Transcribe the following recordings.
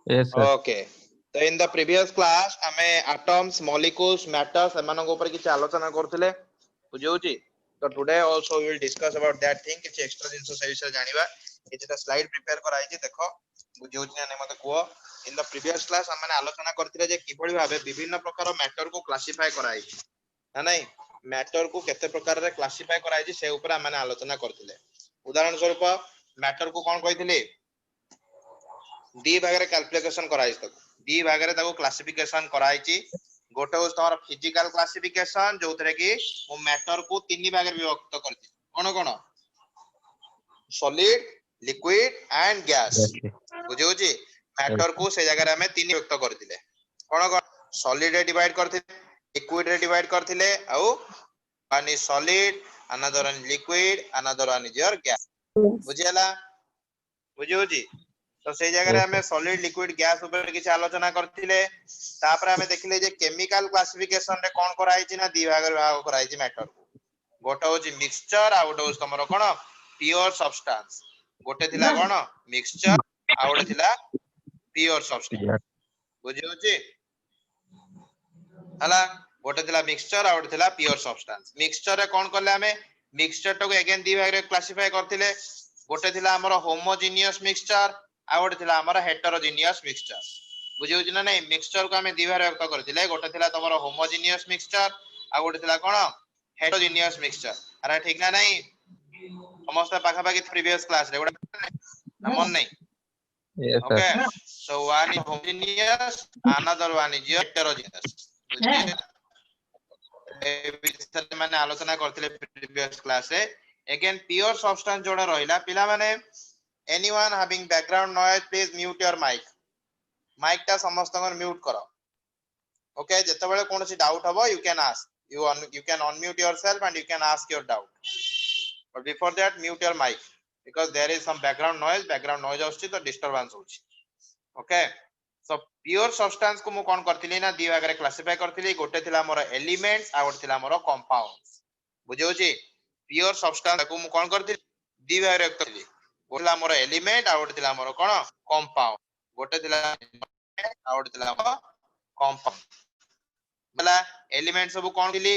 Yes, sir. Okay. So in the previous class हमें atoms, molecules, matters एमानक ऊपर किसी आलोचना करथिले बुझौची. So today also we will discuss about that thing किसी extra जिंस से विषय जानिबा. किछिटा slide prepare कराइछि देखो बुझौची ने मते को. In the previous class हमने आलोचना करथिले जे किभଳି भाबे विभिन्न प्रकार मैटर को क्लासिफाई कराइछि. ना नहीं मैटर को केते प्रकार रे क्लासिफाई कराइछि से ऊपर हमने आलोचना करथिले. उदाहरण स्वरूप मैटर को कोन कहिथिले डी भाग रे कैलकुलेशन कराइछि तको डी भाग रे ताको क्लासिफिकेशन कराइछि. गोटे होस तमर फिजिकल क्लासिफिकेशन जोथरे कि मो मैटर को तीन भाग रे विभक्त करछि. कोन कोन solid liquid and gas. Yes, बुझौछि yes, मैटर को से जगह रे हमें तीन विभक्त करथिले. कोन कोन सॉलिड रे डिवाइड करथिले लिक्विड रे डिवाइड करथिले आउ one is solid another one liquid another one is your gas. बुझियला बुझौछि. तो से जगह रे yes, हमें सॉलिड लिक्विड गैस ऊपर किछ आलोचना करथिले. तापर हमें देखिले जे केमिकल क्लासिफिकेशन रे कोन कराइछि ना दी भाग रे भाग कराइछि मैटर को. गोटे होछि मिक्सचर आ गोटे होछि तमरो कोन प्योर सब्सटेंस. गोटे थिला कोन मिक्सचर आ गोटे थिला प्योर सब्सटेंस. yes. बुझियोछि हला गोटे थिला मिक्सचर आ गोटे थिला प्योर सब्सटेंस. मिक्सचर रे कोन करले हमें मिक्सचर तो अगेन दी भाग रे क्लासिफाई करथिले. गोटे थिला हमरो होमोजेनियस मिक्सचर आ गोटे थिला हमरो हेटेरोजेनियस मिक्सचर. बुझियोछि ना नहीं मिक्सचर को हमें दी भाग रे व्यक्त करथिले. गोटे थिला तमरो होमोजेनियस मिक्सचर आ गोटे थिला कोन हेटेरोजेनियस मिक्सचर. अरे ठीक ना नहीं समस्त पाखा पाखी प्रीवियस क्लास रे गोटे मन नहीं. Yes, sir. Okay, so one is homogeneous, another one is heterogeneous. मैंने आलोचना करथिले प्रीवियस क्लास रे. अगेन प्योर सब्सटेंस जोड़ा रहिला पिला माने anyone having background noise please mute your mic. Mic टा समस्त को म्यूट करो. ओके जेतेबेले कोनोसी डाउट हबो you can ask you can unmute yourself and you can ask your doubt, but before that mute your mic because there is some background noise आउछि तो disturbance होछि. Okay so pure substance को मु कोन करथिली ना दी भाग रे classify करथिली. गोटे थिला more elements आ गोटे थिला मोर कंपाउंड्स. बुझौछि प्योर सब्सटेंस को मु कोन करथिली दी भाग रे करथिली. गोला मोर एलिमेंट आ गोटे थिला मोर कोन कंपाउंड. गोटे थिला आ गोटे थिला मोर कंपाउंड. मला एलिमेंट सब कोन थिली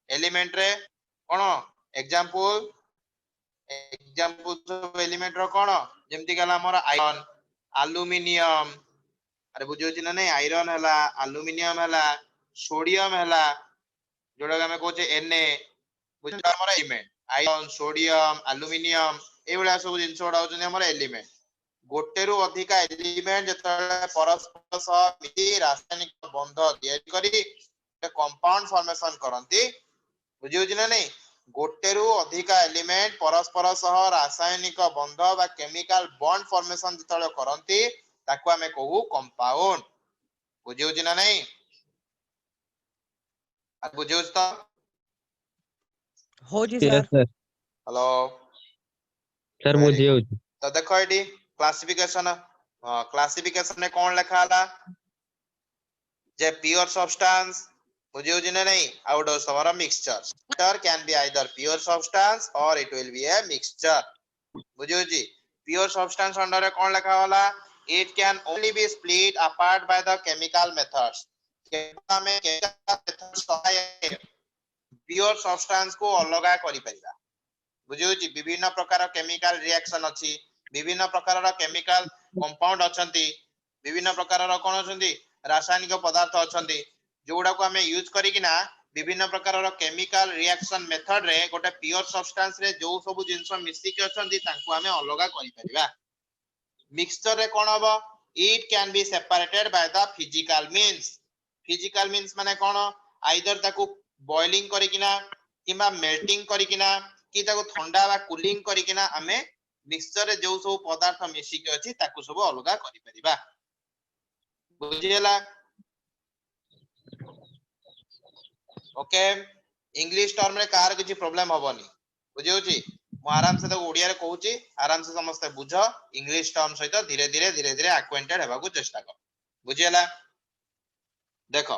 एलिमेंट रे कोन एग्जांपल सब एलिमेंट रो कोन जेमति गला मोर आयरन एल्युमिनियम. अरे बुझौछि ना नहीं आयरन हला एल्युमिनियम हला सोडियम हला जोडा हमें कहचे Na. बुझ हमर एलिमेंट आयरन सोडियम एल्युमिनियम ए बला सब जिंस जोडा होछन हमर एलिमेंट. गोटे रु अधिका एलिमेंट जतले परस्पर सह मिली रासायनिक बंध तयारी करी कंपाउंड फॉर्मेशन करंती. बुझियोछि ना नहीं गोटे रु अधिका एलिमेंट परस्पर सह रासायनिक बंध बा केमिकल बॉन्ड फॉर्मेशन जतले करंती ताको हमें कहू कंपाउंड. बुझियोछि ना नहीं बुझियोछ तो हो जी Yes, sir. sir. Hello Sir, बुझिए होछि. तो देखो एडी क्लासिफिकेशन में कौन लिखा हला जे प्योर सब्सटेंस. बुझियोछि ना नहीं आउट ऑफ समरा mixture. Mixture can be either pure substance or it will be a mixture. बुझियोछि प्योर सब्सटेंस अंडर कौन लिखा होला it can only be split apart by the chemical methods. हमें केमिकल मेथड सहाय pure substance को अलगा करि परिबा. बुझियोछि विभिन्न प्रकार केमिकल रिएक्शन अछि विभिन्न प्रकार केमिकल कंपाउंड अछंती विभिन्न प्रकार कोन अछंती रासायनिक पदार्थ अछंती जोडा को हमें यूज करी कि ना विभिन्न प्रकार केमिकल रिएक्शन मेथड रे गोटे प्योर सब्सटेंस रे जो सब जिंस मिसी के अछंती तांको हमें अलगा करि परिबा. मिक्सचर रे कोन हबो it can be separated by the physical means माने कोन आइदर ताको बॉइलिंग करी कि ना किबा मेल्टिंग करी कि ना कि ताको ठंडा बा कूलिंग करी कि ना हमें मिक्सचर रे जो सब पदार्थ मिसी के अछि ताको सब अलगा करि परिबा. बुझियला ओके इंग्लिश टर्म रे कार किछि प्रॉब्लम होबनी. बुझियोछि मु आराम से तो ओडिया रे कहूची आराम से समस्त बुझ इंग्लिश टर्म सहित धीरे धीरे एक्वेंटेड हेबा को चेष्टा कर. बुझियला देखो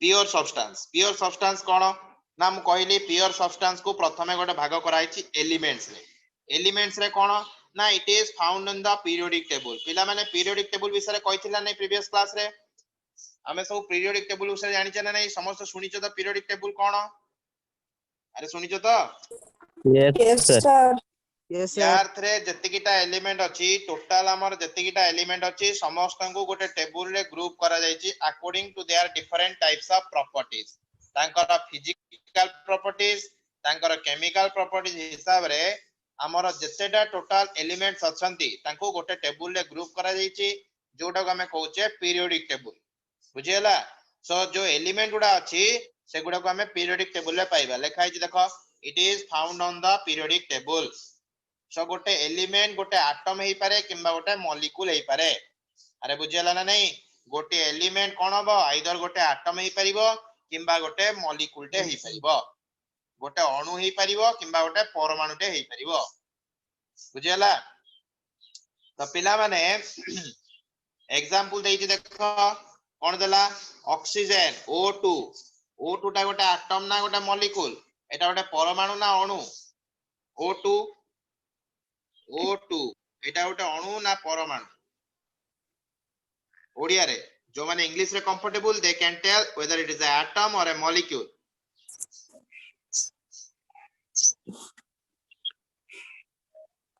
प्योर सब्सटेंस कोन नाम कहली प्योर सब्सटेंस को प्रथमे गोटे भाग कराइछि एलिमेंट्स रे कोन ना it is found in the periodic table पिला माने पीरियोडिक टेबल विषय रे कहिथिला नै प्रीवियस क्लास रे हमें सब पीरियोडिक टेबल विषय जानि छ ना नै समस्त सुनिछ त पीरियोडिक टेबल कोन अरे सुनिछ त Yes, Yes, sir. sir. Yes, sir. यार थ्रे जतिकिटा एलिमेंट अछि टोटल हमर जतिकिटा एलिमेंट अछि समस्त को गोटे टेबल रे ग्रुप करा जायछि according to their different types of properties तांकर फिजिकल प्रॉपर्टीज तांकर केमिकल प्रॉपर्टीज हिसाब रे हमर जतेटा टोटल एलिमेंट्स अछंती तांको गोटे टेबल रे ग्रुप करा जायछि जोटा को हमें कहउछे पीरियोडिक टेबल बुझियला सो जो एलिमेंट गुडा अछि से गुडा को हमें पीरियोडिक टेबल रे पाइबा लेखा है देखो it is found on the periodic table so गोटे एलिमेंट गोटे एटम हेई पारे किंबा गोटे मॉलिक्यूल हेई पारे अरे बुझियला ना नहीं गोटे एलिमेंट कोन हबो आइदर गोटे एटम हेई परिबो किंबा गोटे मॉलिक्यूल टे हेई परिबो गोटे अणु हेई परिबो किंबा गोटे परमाणु टे हेई परिबो बुझियला तो पिला माने एग्जांपल देई देखो कोन देला ऑक्सीजन O2 O2 टा गोटे एटम ना गोटे मॉलिक्यूल एटा गोटे परमाणु ना अणु O2 O2 एटा गोटे अणु ना परमाणु ओडिया रे जो माने इंग्लिश रे comfortable they can tell whether it is a atom or a molecule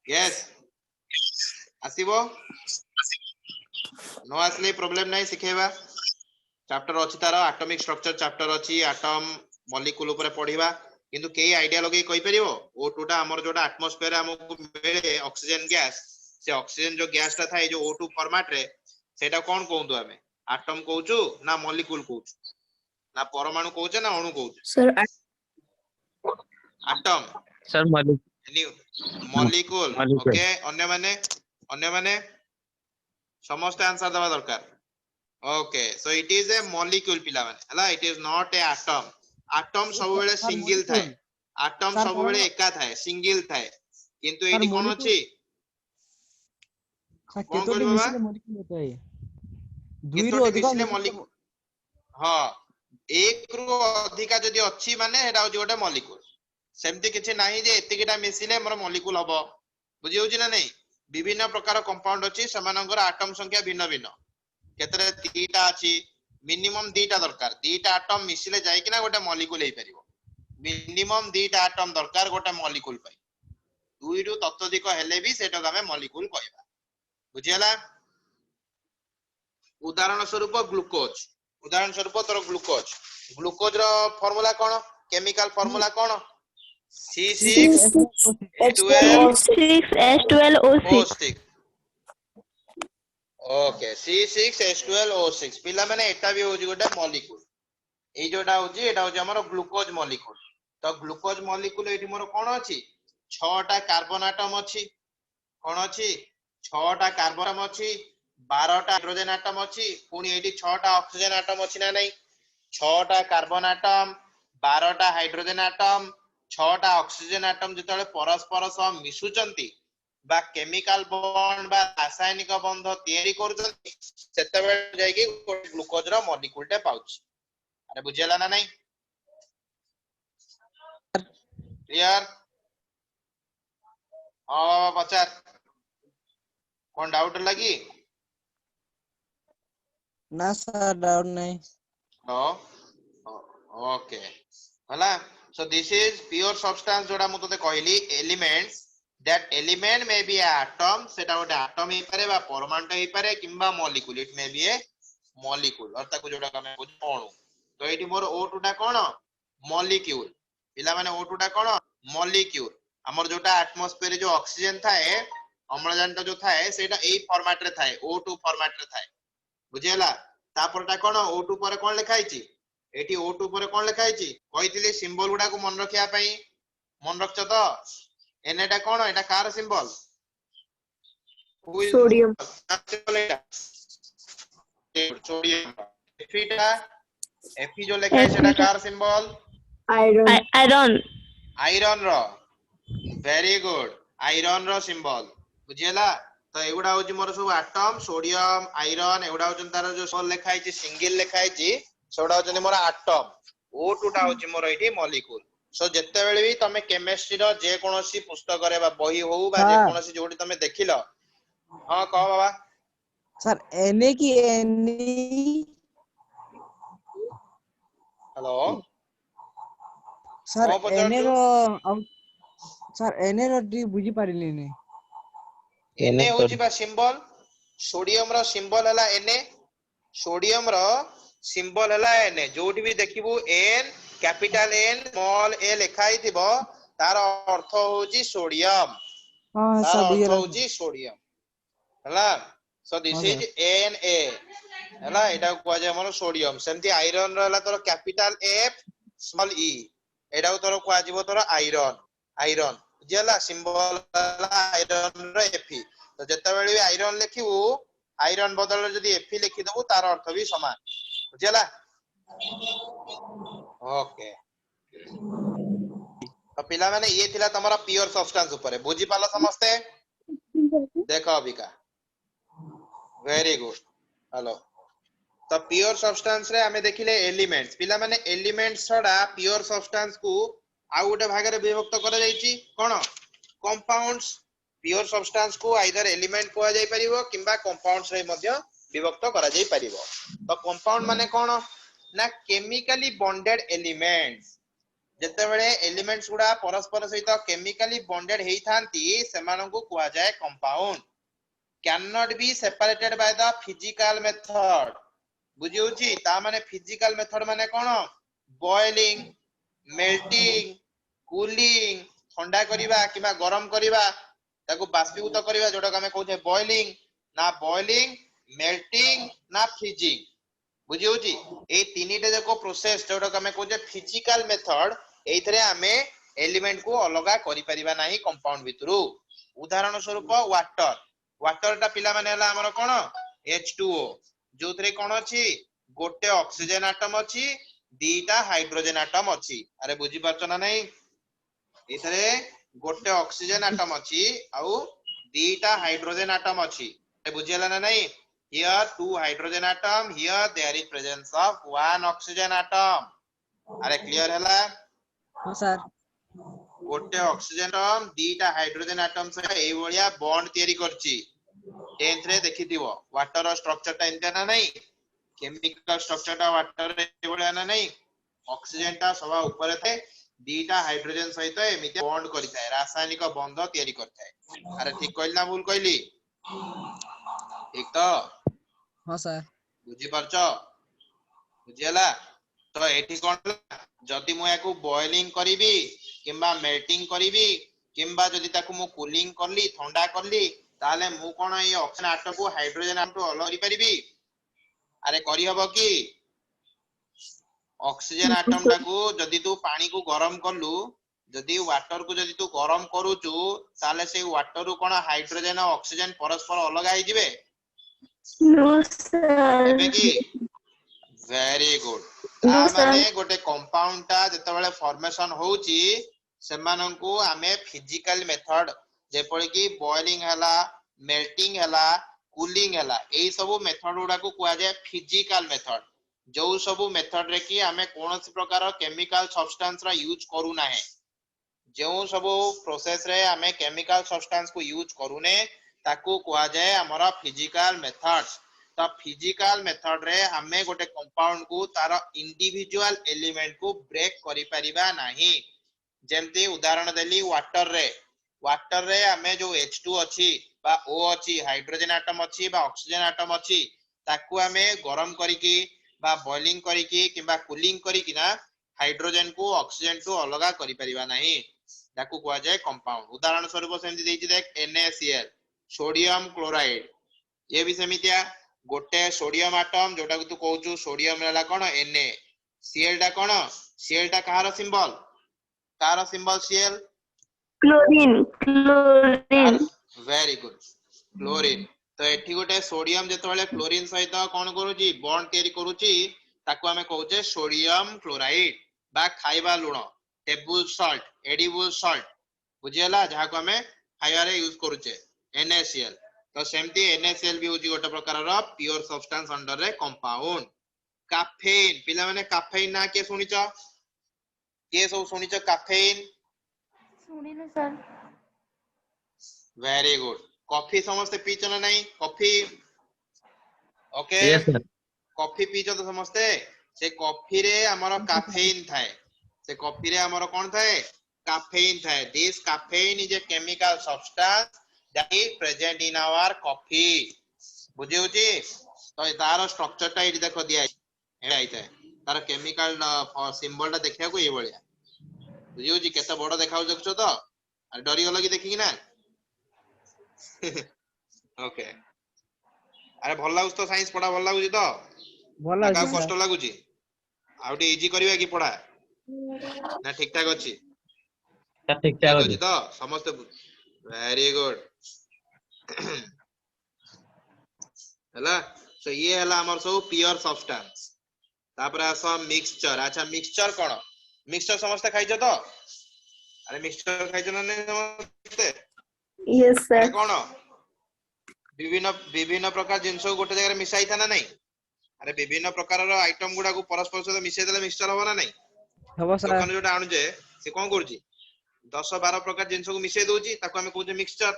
yes आसीबो नो आसले प्रॉब्लम नाही सिखेबा चैप्टर अछि तार एटॉमिक स्ट्रक्चर चैप्टर अछि एटम मॉलिक्यूल ऊपर पढिबा किंतु केई आइडिया लगे कहि परिबो O2 टा हमर जोटा एटमॉस्फेयर हमकु मिले ऑक्सीजन गैस से ऑक्सीजन जो गैस टा थाए जो O2 फॉर्मेट रे सेटा कोन कहउतु हमें एटम कहउचु ना मॉलिक्यूल कहउचु ना परमाणु कहउचे ना अणु कहउचे Sir, atom Sir, Malik. Molecule Molecule. Okay अन्य माने समस्त आंसर दबा दरकार okay so it is A molecule पिला माने हला it is not a atom atom सब बेले Sir, सिंगल थाए एटम Sir, सब बेले एका थाए सिंगल थाए किंतु Sir, एटी कोन molecule- अछि सर कौन केतोटी कहलिबा? मिसिले मॉलिक्यूल होता है दुई रो केतोटी अधिक मिसिले मॉलिक्यूल हां एक रो अधिका जदी अछि माने एटा होची गोटे मॉलिक्यूल सेमति किछि नाही जे एतिकिटा मिसिले हमर मॉलिक्यूल हबो बुझि होची ना नहीं विभिन्न प्रकार कंपाउंड अछि समानंगर एटम संख्या भिन्न भिन्न केतरे तीटा अछि मिनिमम दीटा दरकार दीटा एटम मिसिले जाय कि ना गोटे मॉलिक्यूल हेई परिबो मिनिमम दीटा एटम दरकार गोटे मॉलिक्यूल पई दुई रु तत्वधिक हेले भी सेटा हमें मॉलिक्यूल कहबा बुझियला उदाहरण स्वरूप ग्लूकोज उदाहरण स्वरूप तोर ग्लूकोज ग्लूकोज रो फार्मूला कोन केमिकल फार्मूला कोन C6H12O6 ओके C6H12O6 पिला माने एटा भी होजी गोटे मॉलिक्यूल ए जोटा होजी एटा होजी हमर ग्लूकोज मॉलिक्यूल तो ग्लूकोज मॉलिक्यूल एठी मोर कोन अछि 6 टा कार्बन एटम अछि कोन अछि 6 टा कार्बन एटम अछि 12 टा हाइड्रोजन एटम अछि पुनी एठी 6 टा ऑक्सीजन एटम अछि ना नहीं 6 टा कार्बन एटम 12 टा हाइड्रोजन एटम 6 टा ऑक्सीजन एटम जतले परस्पर सह मिसुचंती बा केमिकल बॉन्ड बा रासायनिक बंध तयारी करजंती सेतबे जाय कि ग्लूकोज रो मॉलिक्यूल टे पाउछ अरे बुझियला ना नहीं क्लियर हां पचार कोन डाउट लगी ना सर डाउट नहीं नो ओके हला so this is pure substance जोड़ा मु तते कहली elements that element may be atom सेटा गोटे एटम हे पारे बा परमाणु हे पारे किंबा molecule it may be a molecule और ताको जोड़ा हमें अणु तो एठी मोर O2 टा कोन मॉलिक्यूल पिला माने O2 टा कोन मॉलिक्यूल हमर जोटा एटमॉस्फेयर जो ऑक्सीजन थाए अम्लजान जो थाए सेटा एई फॉर्मेट रे थाए O2 फॉर्मेट रे थाए बुझियला तापरटा कोन O2 पर कोन लिखा हिची एठी O2 पर कोन लिखा हिची कहितली सिंबल गुडा को मन रखिया पई मन रखछ तो एनेटा कोन एटा कार सिंबल Sodium. सोडियम एफीटा एफी जो लिखा है सेटा कार सिंबल Iron. Iron. आयरन रो वेरी गुड आयरन रो सिंबल बुझियला तो एगुडा होची मोर सब एटम सोडियम आयरन एगुडा होचन तार जो सोल लिखा है सिंगल लिखा है सोडा होचन मोर एटम O2 टा होची मोर एठी मॉलिक्यूल सो जत्ते बेले भी तमे केमिस्ट्री रो जे कोनोसी पुस्तक रे बा बही हो बा जे हाँ। कोनोसी जोडी तमे देखिलो हां कह बाबा सर एने की एनी हेलो सर कौन एने पचारछु रो सर एने रो टी बुझी पारिली नहीं एने होजी बा सिंबल सोडियम रो सिंबल हला एने सोडियम रो सिंबल हला एने जोठी भी देखिबू एन कैपिटल एन स्मॉल ए लिखाई थिबो तार अर्थ होजी सोडियम हाँ तार सर अर्थ बुझेला होजी सोडियम हला सो दिस हाँ इज सर एन ए हला एटा को जे हमर सोडियम सेमती आयरन रो हला तोर कैपिटल एफ स्मॉल ई एटा को तोर को आजिबो तोर आयरन आयरन बुझियला सिंबल आयरन रो एफी तो जत्ता बेले भी आयरन लिखिबू आयरन बदल जदी एफी लिखि दबू तार अर्थ भी समान बुझियला ओके तो पिला माने ये थिला तमरा प्योर सब्सटेंस ऊपर बुझी पालो समस्ते देखो अबिका वेरी गुड हेलो तो प्योर सब्सटेंस रे हमें देखिले एलिमेंट्स पिला माने एलिमेंट्स छडा प्योर सब्सटेंस को आ गोटे भाग रे विभक्त करा जाईची कोन कंपाउंड्स प्योर सब्सटेंस को आइदर एलिमेंट को जाई परिबो किबा कंपाउंड्स रे मध्य विभक्त करा जाई परिबो तो कंपाउंड माने कोन ना केमिकली बॉन्डेड एलिमेंट्स जते बेले एलिमेंट्स गुडा परस्पर सहित केमिकली बॉन्डेड हेई थांती सेमानंकु कुआ जाय compound cannot be separated by the physical method बुझिउची ता माने फिजिकल मेथड माने कोन बॉइलिंग मेल्टिंग कूलिंग ठंडा करिबा किबा गरम करिबा ताको बाष्पीभूत करिबा जोडा हमें कहउछे बॉइलिंग मेल्टिंग ना फ्रीजिंग बुझिउची ए तीनीटे जाको प्रोसेस जोडा हमें कहउछे फिजिकल मेथड एइथरे हमें एलिमेंट को अलगा करि परिबा नाही कंपाउंड भितरु उदाहरण स्वरूप वाटर वाटर टा पिला माने हला हमर कोन H2O जोथरे कोन अछि गोटे ऑक्सीजन एटम अछि दीटा हाइड्रोजन एटम अछि अरे बुझी परछ ना नहीं एथरे गोटे ऑक्सीजन एटम अछि आउ दीटा हाइड्रोजन एटम अछि अरे बुझियला ना नहीं here two hydrogen atom here there is presence of one oxygen atom अरे क्लियर हला हाँ सर गोटे ऑक्सीजन एटम दीटा हाइड्रोजन एटम से एई भलिया बॉन्ड तयारी करछि 10th रे देखिथिबो वाटर स्ट्रक्चर टा एंते ना नहीं केमिकल स्ट्रक्चर टा वाटर रे भलिया ना नहीं ऑक्सीजन टा सवा ऊपर थे दीटा हाइड्रोजन सहित एमिति बॉन्ड करिथाय रासायनिक बंध तयारी करथाय अरे ठीक कहली ना भूल कहली ठीक तो हाँ सर बुझी परछ बुझियला तो एठी कोन जदि मु याकू बॉइलिंग करिवि किंबा मेल्टिंग करिवि किंबा जदि ताकू मु कूलिंग करली ठंडा करली ताले मु कोन ए ऑक्सीजन एटम को हाइड्रोजन एटम तो अलग करि परिबि अरे करि हबो की ऑक्सीजन एटम टाकू जदि तू पानी को गरम करलु जदि वाटर को जदि तू गरम करूचु ताले से वाटर रो कोन हाइड्रोजन और ऑक्सीजन परस्पर अलग आइ जिवे नो सर एबे की वेरी गुड ता माने गोटे कंपाउंड ता जते बेले फॉर्मेशन होउची सेमानंकु आमे फिजिकल मेथड जेपरि की बॉइलिंग हला मेल्टिंग हला कूलिंग हला एई सब मेथड उडा को कुआ जाय फिजिकल मेथड जो सब मेथड रे की आमे कोनोसी प्रकार केमिकल सब्सटेंस रा यूज करू नाहे जो सब प्रोसेस रे आमे केमिकल सब्सटेंस को यूज करूने ताकू कुआ जाय हमरा फिजिकल मेथड्स तो फिजिकल मेथड रे हमें गोटे कंपाउंड को तार इंडिविजुअल एलिमेंट को ब्रेक करि परिबा नाही जेमती उदाहरण देली वाटर रे हमें जो H2 अछि बा O अछि हाइड्रोजन एटम अछि बा ऑक्सीजन एटम अछि ताकू हमें गरम करिकी बा बॉइलिंग करिकी किबा कूलिंग करिकी ना हाइड्रोजन को ऑक्सीजन तो अलगा करि परिबा नाही ताकू कुआ जाय कंपाउंड उदाहरण स्वरूप सेमती देछि देख NaCl सोडियम क्लोराइड ये भी सेमितिया गोटे सोडियम एटम जोटा को तू कहउछु सोडियम हला कोन Na Cl टा कोन Cl टा कहार symbol Cl chlorine very good chlorine तो एठी गोटे सोडियम जेतबेले क्लोरीन सहित कोन करूची बॉन्ड तयारी करूची ताको हमें कहउचे सोडियम क्लोराइड बा खाइबा लूण टेबल सॉल्ट एडिबल सॉल्ट बुझियला जहा को हमें खाइबा रे यूज करूचे NaCl तो सेमती NaCl भी होची गोटे प्रकार रो प्योर सब्सटेंस अंडर रे कंपाउंड काफेन पिला माने काफेन ना के सुनिचो किए सब सुनिच कैफेन सुनिनु सर वेरी गुड कॉफी समस्त पीछ ना नहीं coffee okay Yes, sir. Coffee पीछ तो समस्ते से कॉफी रे हमर कैफेन थाए से कॉफी रे हमर कोन थाए कैफेन थाए this caffeine is a chemical substance that is present in our coffee बुझे होची तो तार स्ट्रक्चर टा इडी देखो दिया है आइता तार केमिकल सिंबल टा देखिया को ये बलिया बुझे होची केते बड़ देखाउ देखछो तो आ डरी गलो कि देखि कि ना ओके अरे भल लागुच तो साइंस पढ़ा भल लागुच तो ଭଲ ना ଅଛି का कष्ट लागुच आउटे इजी करबा कि पढ़ा ना ठीक ठाक अछि Sir, ठीक ठीक ठाक अछि अछि तो समस्त वेरी गुड हला सो ये हला हमर सब प्योर सब्सटेंस तापर आसो मिक्सचर अच्छा मिक्सचर कोन मिक्सचर समस्त खाइछ तो अरे मिक्सचर खाइछ ना नहीं समस्त Yes, sir. अरे कोन विभिन्न विभिन्न प्रकार जिंस गोटे जगह मिसाई था ना नहीं अरे विभिन्न प्रकार आइटम गुडा को परस्पर सहित मिसई देले मिक्सचर होबा ना नहीं ହବ ସାର୍ दোकान जोटा आणु जे से कोन करछि 10 12 प्रकार जिंस को मिसई दोछि ताको हमें कहउछे मिक्सचर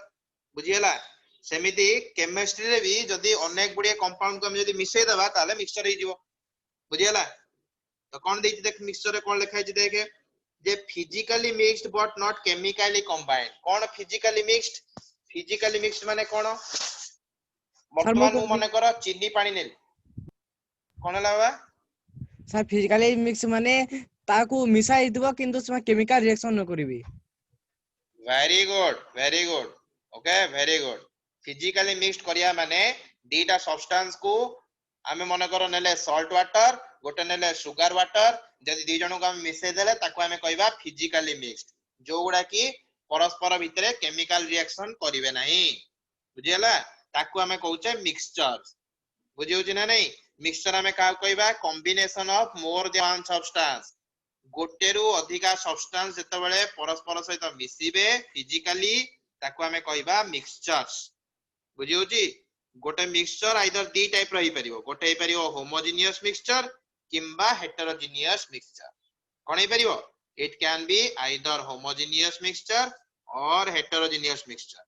बुझी हला सेमिति केमिस्ट्री रे भी जदी अनेक गुडिया कंपाउंड को हम जदी मिसई देबा ताले मिक्सचर हे जिवो बुझी हला तो कोन देछि देख मिक्सचर रे कोन लिखाइ छै देखे जे physically mixed but not chemically combined कोन फिजिकली मिक्स्ड माने कोन वर्तमान मु मने कर चीनी पानी नेली कोन हला बा ସାର୍ ଫିଜିକାଲି ମିକ୍ସ ମାନେ ତାକୁ ମିଶାଇ ଦିବ କିନ୍ତୁ ସେମାନେ କେମିକାଲ ରିଆକ୍ସନ ନ କରିବେ very good okay very good physically mixed करिया माने दीटा सब्सटेंस को आमे मने कर नेले सॉल्ट वाटर गोटे नेले सुगर वाटर जदी दी जणो को हम मिसई देले ताको आमे कहबा फिजिकली मिक्स्ड जो गुडा की परस्पर भितरे केमिकल रिएक्शन करिवे नाही बुझियला ताको आमे कहउचे मिक्सचर बुझि होची ना नहीं मिक्सचर आमे का कहबा combination of more than one substance गोटेरु अधिका सब्सटेंस जेतेबेले परस्पर सहित मिसिबे फिजिकली ताको आमे कहबा मिक्सचर्स बुझि होची गोटे मिक्सचर आइदर दी टाइप रही परिबो गोटे हे परिबो होमोजेनियस मिक्सचर किंबा हेटेरोजेनियस मिक्सचर कोन हे परिबो it can be either homogeneous mixture or heterogeneous mixture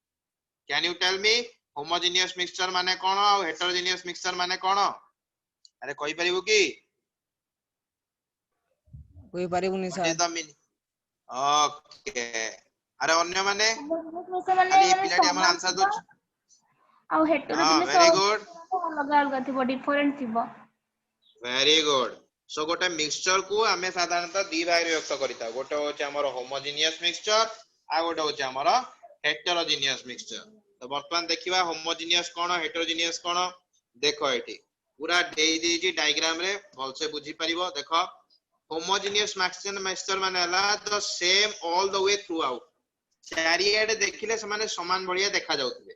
can you tell me homogeneous mixture माने कोन और हेटेरोजेनियस मिक्सचर माने कोन अरे कहि परिबो की କହି ପାରିବୁନି what is sir the meaning okay अरे अन्य माने ମାନେ खाली ମାନେ पिलाटी हमर ସମାନ आंसर ଥିବ दोछ ଆଉ हां ହେଟେରୋଜିନିୟସ୍ वेरी गुड ଅଲଗା ଅଲଗା ଥିବ डिफरेंट ଥିବ वेरी गुड सो गोटे मिक्सचर को हमें साधारणतः दी भाग रे व्यक्त करिता गोटे होचे हमर होमोजेनियस मिक्सचर आ गोटे होचे हमर हेटेरोजेनियस मिक्सचर तो वर्तमान देखिबा होमोजेनियस कोन हेटेरोजेनियस कोन देखो एठी पूरा देई देई डायग्राम रे भलसे बुझी परिबो देखो होमोजेनियस मिक्सचर माने हला the same all the way throughout चारियाडे देखिले समाने समान बलिया देखा जाउतबे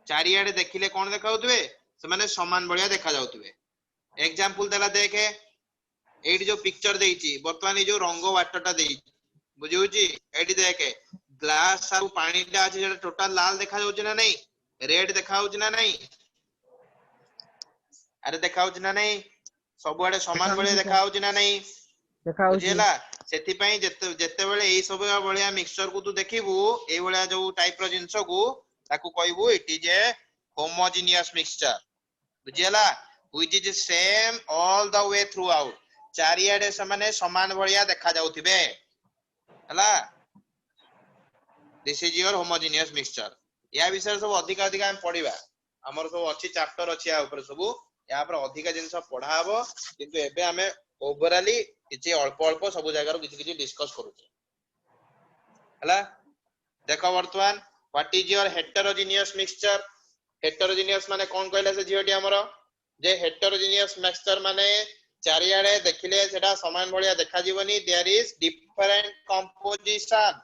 चारियाडे देखिले कोन देखाउतबे समाने समान बलिया देखा जाउतबे एग्जांपल देला देखे एठी जो पिक्चर देइची वर्तमान जो रंग वाटरटा देइची बुझिउची एठी देखे ग्लास आ पानीटा अछि जेटा टोटल लाल देखा जाउची ना नहीं रेड देखा जाउची ना नहीं अरे देखा जाउची ना नहीं सबुआडे समान बलिया देखा जाउची ना नहीं ଦେଖା ହଉଛି बुझिला सेति पई जत्ते बेले एई सब बलिया मिक्सचर को तू देखिबू एई बलिया जो टाइप रो जिंस को ताकू कहबू it is a homogeneous mixture बुझिला which is same all the way throughout चारियाडे समाने समान बलिया देखा जाउथिबे हला this is your homogeneous mixture या विषय सब अधिक अधिक हम पढिबा हमर सब अछि चैप्टर अछि आ ऊपर सब या पर अधिक जिंस पढा हबो किंतु एबे हमें ओवरऑली किछि अल्प अल्प सब जगह किछि किछि डिस्कस करू हला देखो वर्तमान what is your heterogeneous mixture heterogeneous माने कोन कहले से जियोटी हमरो जे हेटेरोजेनियस मिक्सचर माने चारियाडे देखिले सेटा समान बलिया देखा जीवनी देयर इज डिफरेंट कंपोजिशन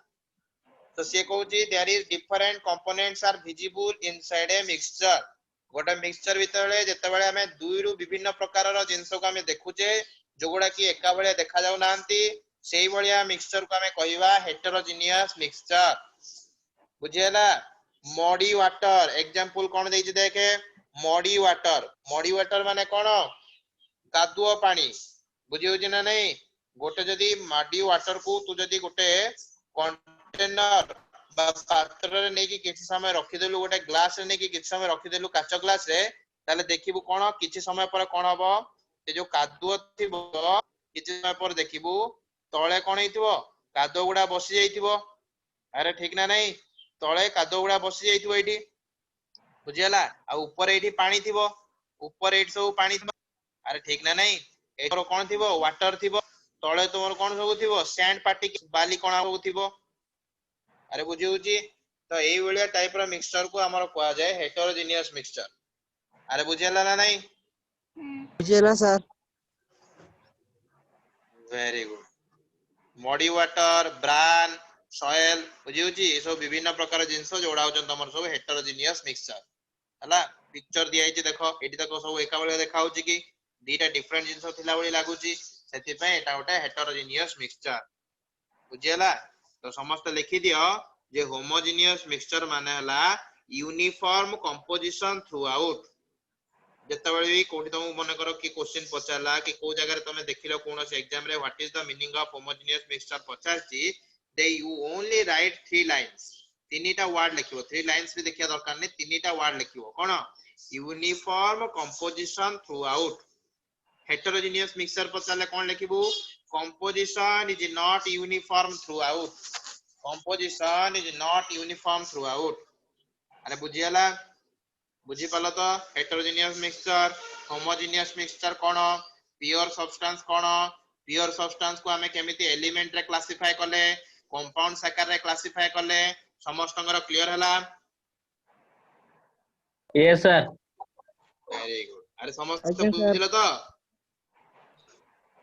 तो से कहूची there is different components are visible inside a mixture गोटे मिक्सचर भितरे जेतेबेले हमें दुई रु विभिन्न प्रकार रो जिंस को हमें देखुचे जोगुडा की एका बलिया देखा जाउ नांती सेही बलिया मिक्सचर को हमें कहिबा हेटेरोजेनियस मिक्सचर बुझियला मडी वाटर एग्जांपल कोन देइछि देखे मडी वाटर माने कोन कादुओ पानी बुझियो जे ना नहीं गोटे जदी माडी वाटर को तू जदी गोटे कंटेनर बा पात्र रे नेकी किछि समय रखि देलु गोटे ग्लास रे नेकी किछि समय रखि देलु काच ग्लास रे ताले देखिबु कोन किछि समय पर कोन हबो ए जो कादुओ थिबो किछि समय पर देखिबु तळे कोन हेतिबो कादो गुडा बसि जाइतिबो अरे ठीक ना नहीं तळे कादो गुडा बसि जाइतिबो एठी बुझियला आ ऊपर एठी पानी थिबो ऊपर एठी सब पानी थिबो अरे ठीक ना नहीं एठो कोन थिबो वाटर थिबो तळे तोर कोन सब थिबो सैंड पार्टिकल बाली कोन सब थिबो अरे बुझी होची तो एई वलिया टाइप रो मिक्सचर को हमर कोआ जाय हेटेरोजेनियस मिक्सचर अरे बुझियला ना नहीं बुझेला sir very good muddy water bran soil बुझी होची ए सब विभिन्न प्रकार जिंस जोडा होचन तमर सब हेटेरोजेनियस मिक्सचर हला पिक्चर दिया हिची देखो एठी देखो सब एका बेले देखा होची कि दीटा डिफरेंट जिंस थिला बळी लागुची सेति पे एटा ओटा हेटेरोजेनियस मिक्सचर बुझियला तो समस्त लिखि दियो जे होमोजेनियस मिक्सचर माने हला यूनिफॉर्म कंपोजिशन थ्रू आउट जेतबेले भी कोठी तुम मन करो कि क्वेश्चन पचारला कि को जगह रे तुमे देखिलो कोनोस एग्जाम रे what is the meaning of homogeneous mixture पचारची दे यू ओनली राइट 3 लाइंस तीनटा वर्ड लिखिबो 3 लाइंस भी देखिया दरकार नै तीनटा वर्ड लिखिबो कोन uniform composition throughout heterogeneous mixture पचारले कोन लिखिबो composition is not uniform throughout composition is not uniform throughout अरे बुझियला बुझी पालो तो हेटेरोजेनियस मिक्सचर होमोजेनियस मिक्सचर कोन प्योर सब्सटेंस कोन प्योर सब्सटेंस को हमें केमिति एलिमेंट रे क्लासिफाई करले कंपाउंड आकार रे क्लासिफाई करले समस्तंगर क्लियर हला यस सर वेरी गुड अरे समस्त अच्छा, sir. बुझिलो तो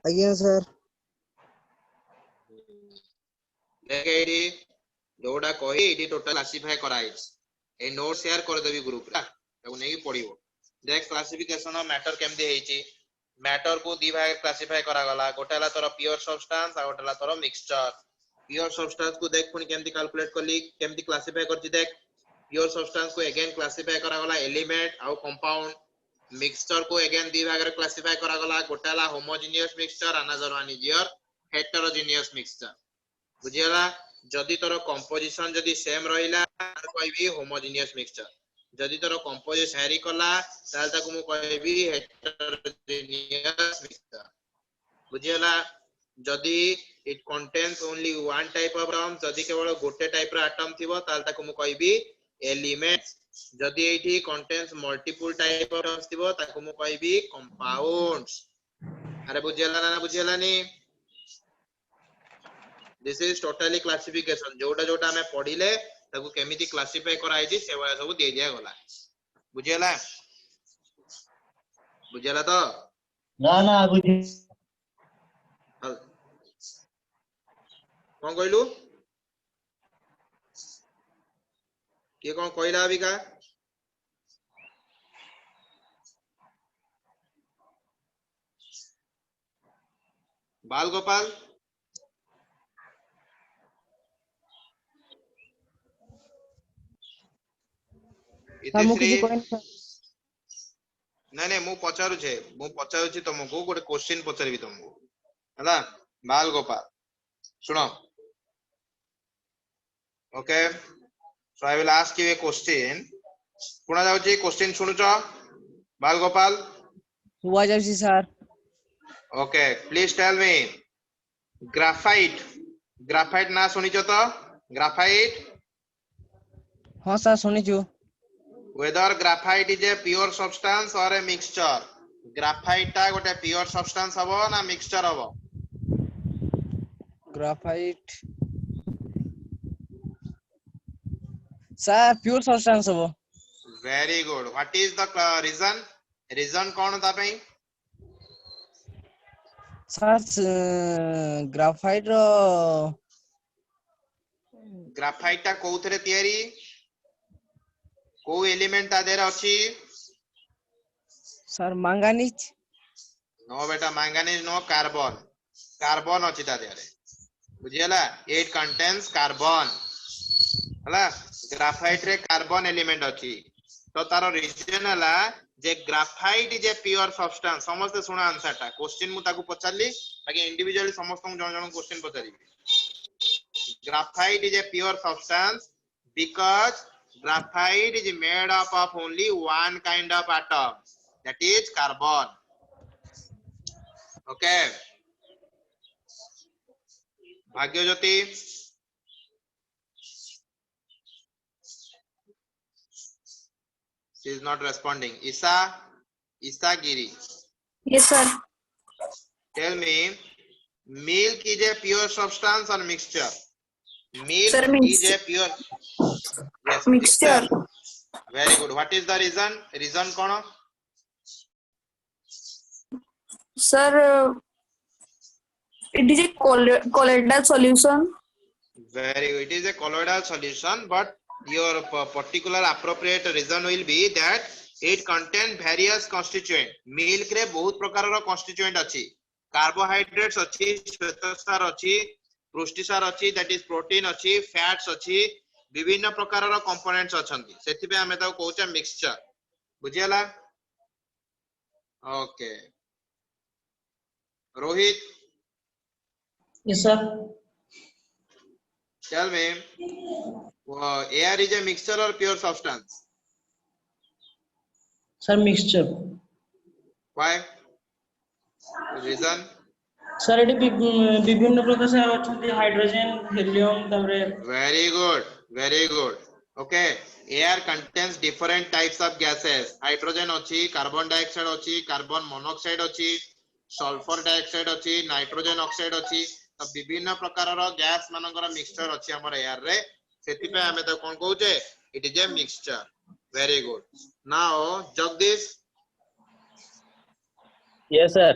आज्ञा सर देख एडी जोडा कहि एडी टोटल क्लासिफाई कराई ए नोट शेयर कर देबी ग्रुप रा ताको नेकी पढिबो देख क्लासिफिकेशन ऑफ मैटर केमदी हेची मैटर को दी भाग क्लासिफाई करा गला गोटेला तोर प्योर सब्सटेंस आ गोटेला तोर मिक्सचर प्योर सब्सटेंस को देख पुनी केमदी कैलकुलेट करली केमदी क्लासिफाई करची देख प्योर सब्सटेंस को अगेन क्लासिफाई करा गला एलिमेंट आ कंपाउंड मिक्सचर को अगेन दी भाग रे क्लासिफाई करा गला गोटेला homogeneous mixture another one is your heterogeneous mixture बुझियला जदी तोर कंपोजिशन जदी सेम रहिला कहबी होमोजेनियस मिक्सचर जदी तोर कंपोजिशन हेरी कला ताल ताको मु कहबी हेटेरोजेनियस मिक्सचर बुझियला जदी it contains only one type of atom जदी केवल गोटे टाइप रो एटम थिबो ताल ताको मु कहबी एलिमेंट जदी एठी contains multiple type of atoms थिबो ताको मु कहबी कंपाउंड्स अरे बुझियला ना बुझियला नी दिस इज टोटली क्लासिफिकेशन जोटा जोटा हमें पढिले ताको केमिति क्लासिफाई कराई छी सेवा सब दे दिया गला बुझियला बुझियला तो ना ना बुझी कोन कहलु के कोन कहला अभी का बाल गोपाल नहीं नहीं मु पचारु छी तुमको गोटे क्वेश्चन पचारबी तुमको हला बाल गोपाल सुनो okay so I will ask you a question सुना जाउची क्वेश्चन सुनुचो बाल गोपाल हुआ जाउची sir okay please tell me graphite ना सुनिचो तो ग्राफाइट हां सर सुनिचु whether graphite is a pure substance or a mixture graphite ता गोटे pure substance हबो ना mixture हबो ग्राफाइट सर प्योर सब्सटेंस हबो very good what is the reason कोन ता पई सर ग्राफाइट ता कोउथरे तयारी को एलिमेंट ता देर अछि सर मैंगनीज नो बेटा मैंगनीज नो कार्बन अछि ता देर बुझियला इट कंटेन्स कार्बन हला ग्राफाइट रे कार्बन एलिमेंट अछि तो तारो रीजन हला जे graphite is a pure substance समस्त सुना आंसर टा क्वेश्चन मु ताकू पचारली बाकी इंडिविजुअली समस्त को जण जण क्वेश्चन पचारी graphite is a pure substance because graphite is made up of only one kind of atom, that is carbon. Okay, Bhagyajyoti, she is not responding. Isa Giri, Yes, sir. tell me, milk is a pure substance or mixture? Milk Sir, is a pure, yes, Mixture. Very good. What is the reason? Reason kono? Sir, it is a colloidal solution. Very good. It is a colloidal solution, but your particular appropriate reason will be that it contains various constituent. Milk रे बहुत प्रकार रो constituent अछि. Carbohydrates अछि, श्वेतसार अछि, पुष्टिसार अछि, that is protein अछि, fats अछि, विभिन्न प्रकार रो components अछंती. सेति पे हमें ताको कहउचा mixture. बुझियला? Okay. Rohit, Yes, sir. tell me, air is a mixture or pure substance? Sir, mixture. Why? Reason? Sir, it विभिन्न प्रकार से अछंती हाइड्रोजन, हीलियम तबरे Very good. Very good. Okay. Air contains different types of gases. Hydrogen अछि, carbon dioxide अछि, carbon monoxide अछि, sulfur dioxide अछि, nitrogen oxide अछि. तो विभिन्न प्रकार रो गैस मानकर मिक्सचर अछि हमर एयर रे. सेति पे हमें तो कोन कहउचे? It is a mixture. Very good. Now, Jagdish, Yes, sir.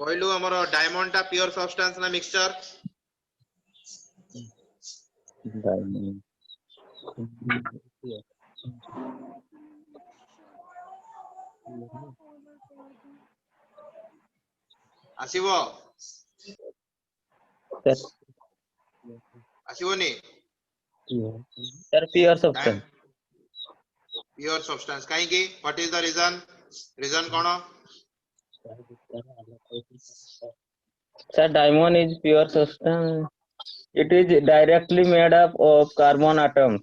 कहलु हमर डायमंड टा प्योर सब्सटेंस ना mixture? आसीबो? आसीबोनी? Sir, pure substance. Pure substance. Kahi ki? What is the reason? Reason kono? Sir, diamond is pure substance. It is directly made up of carbon atoms.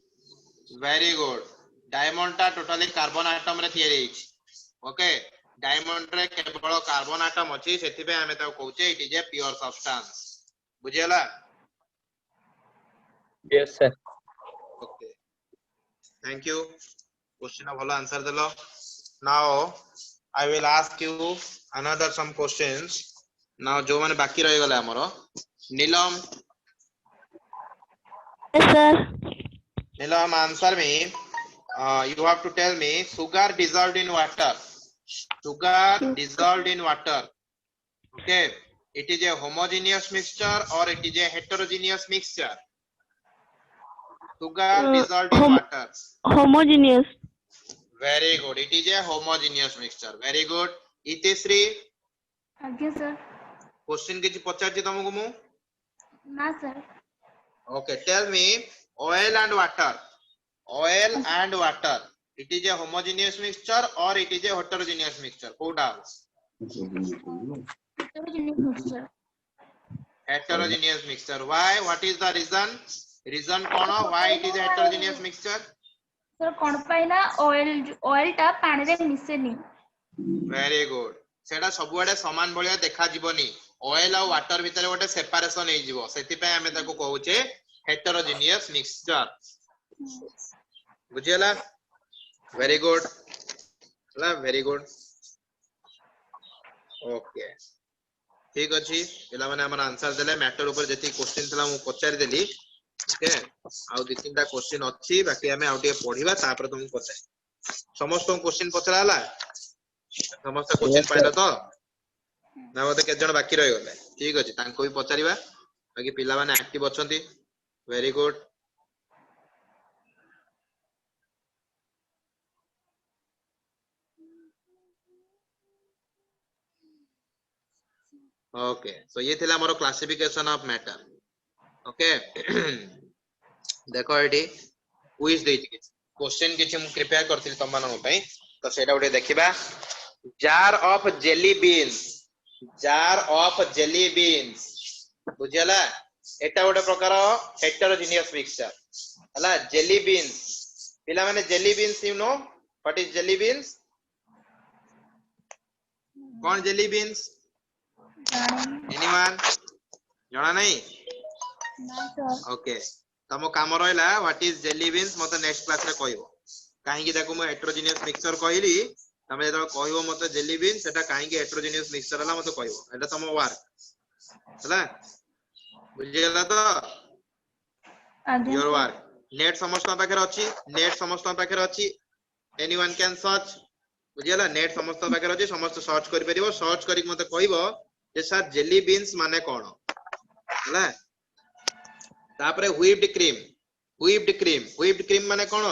Very good. Diamond ta totally carbon atom रे theory अछि. Okay. Diamond रे केवल carbon atom अछि सेति पे हमें ताको कहउचे it is a pure substance. बुझियला? Yes, sir. Okay. Thank you. Question भलो आंसर देलो. Now I will ask you another some questions. Now जो माने बाकी रहि गले हमरो नीलम. Yes, sir. Nilam, answer me. You have to tell me sugar dissolved in water. Sugar dissolved in water. Okay. It is a homogeneous mixture or it is a heterogeneous mixture? Sugar dissolved in water. Homogeneous. Very good. It is a homogeneous mixture. Very good. Itisri, आज्ञा sir. question किछि पचारछि तमको मु? ना sir. Okay. Tell me oil and water. Oil and water. It is a homogeneous mixture or it is a heterogeneous mixture? Koda? Heterogeneous mixture. Heterogeneous mixture. Why? What is the reason? Reason kono? Why it is a heterogeneous mixture? Sir कोन पाई ना oil टा पानी रे मिसेनी. Very good. सेटा सबुआडे समान भलिया देखा जीवनी. Oil और water भितर गोटे सेपरेशन हे जीवो. सेति पे हमें ताको कहउचे heterogeneous mixture. बुझियला? Very good. Very good. Okay. ठीक अछि. पिला माने हमर आंसर देले मैटर ऊपर जति क्वेश्चन थला मु पचारि देली. ओके. आउ दि तीनटा क्वेश्चन अछि बाकी हमें आउटे पढिबा तापर तुम पचारि. समस्त क्वेश्चन पचराला? समस्त क्वेश्चन पाइला तो? ना मते के जण बाकी रहि गले. ठीक अछि. तांको भी पचारिबा. बाकी पिला माने एक्टिव अछंती. Very good. ओके. सो ये थिला हमरो क्लासिफिकेशन ऑफ मैटर. ओके. देखो एटी क्विज देछि. क्वेश्चन किछि मु प्रिपेयर करथिल तम मानन पई. तो सेटा उठे देखिबा jar of jelly beans बुझियला एटा गोटे प्रकार हेटेरोजेनियस मिक्सचर हला जेली बीन्स पिला माने jelly beans you know what is jelly beans कौन जेली बीन्स एनीवन जाना नहीं ओके तमो काम रहला व्हाट इज जेली बीन्स मते नेक्स्ट क्लास रे कहबो काहे कि देखो म हेटेरोजेनियस मिक्सचर कहली तमे जब कहबो मते जेली बीन्स सेटा काहे कि हेटेरोजेनियस मिक्सचर हला मते कहबो एटा तमो वर्क हला बुझियला तो योर वर्क नेट समस्त पाखरे अछि एनीवन कैन सर्च बुझियला नेट समस्त पाखरे अछि समस्त सर्च करि परिबो सर्च करि मते कहबो जे सर जेली बीन्स माने कोन हला तापरे व्हिप्ड क्रीम माने कोन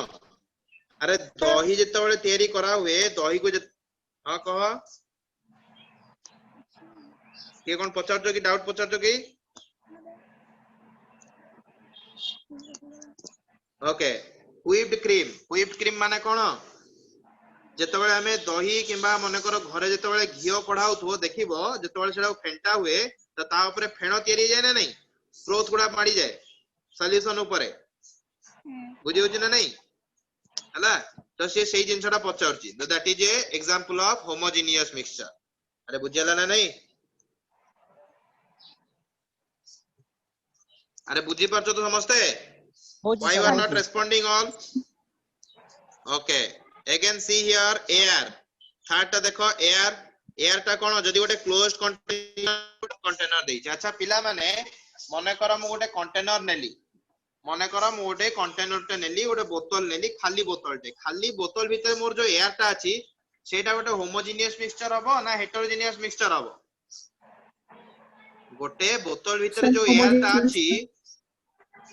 अरे दही जते बेले तयारी करा हुए दही को हां कह के कोन पचारजो कि डाउट पचारजो कि ओके व्हिप्ड क्रीम माने कोन जते बेले हमें दही किबा माने करो घरे जते बेले घियो कढाउथो देखिबो जते बेले सेडा फेंटा हुए त ता ऊपर फेण तयारी जाय ना नहीं स्रोत गुडा माडी जाय सॉल्यूशन ऊपर बुझि होछि ना नहीं हला तो से सेही जिंसटा पचारछि that is a example of homogeneous mixture अरे बुझियला ना नहीं अरे बुझी पारछो तो समझते why you are not responding all okay again see here air third टा देखो एयर टा कोन जदी गोटे क्लोज्ड कंटेनर देई अच्छा पिला माने मने कर मु गोटे कंटेनर नेली मने कर मु गोटे कंटेनर टे नेली गोटे बोतल नेली खाली बोतल भीतर मोर जो एयर टा अछि सेटा गोटे होमोजेनियस मिक्सचर हबो ना हेटेरोजेनियस मिक्सचर हबो गोटे बोतल भीतर जो एयर टा अछि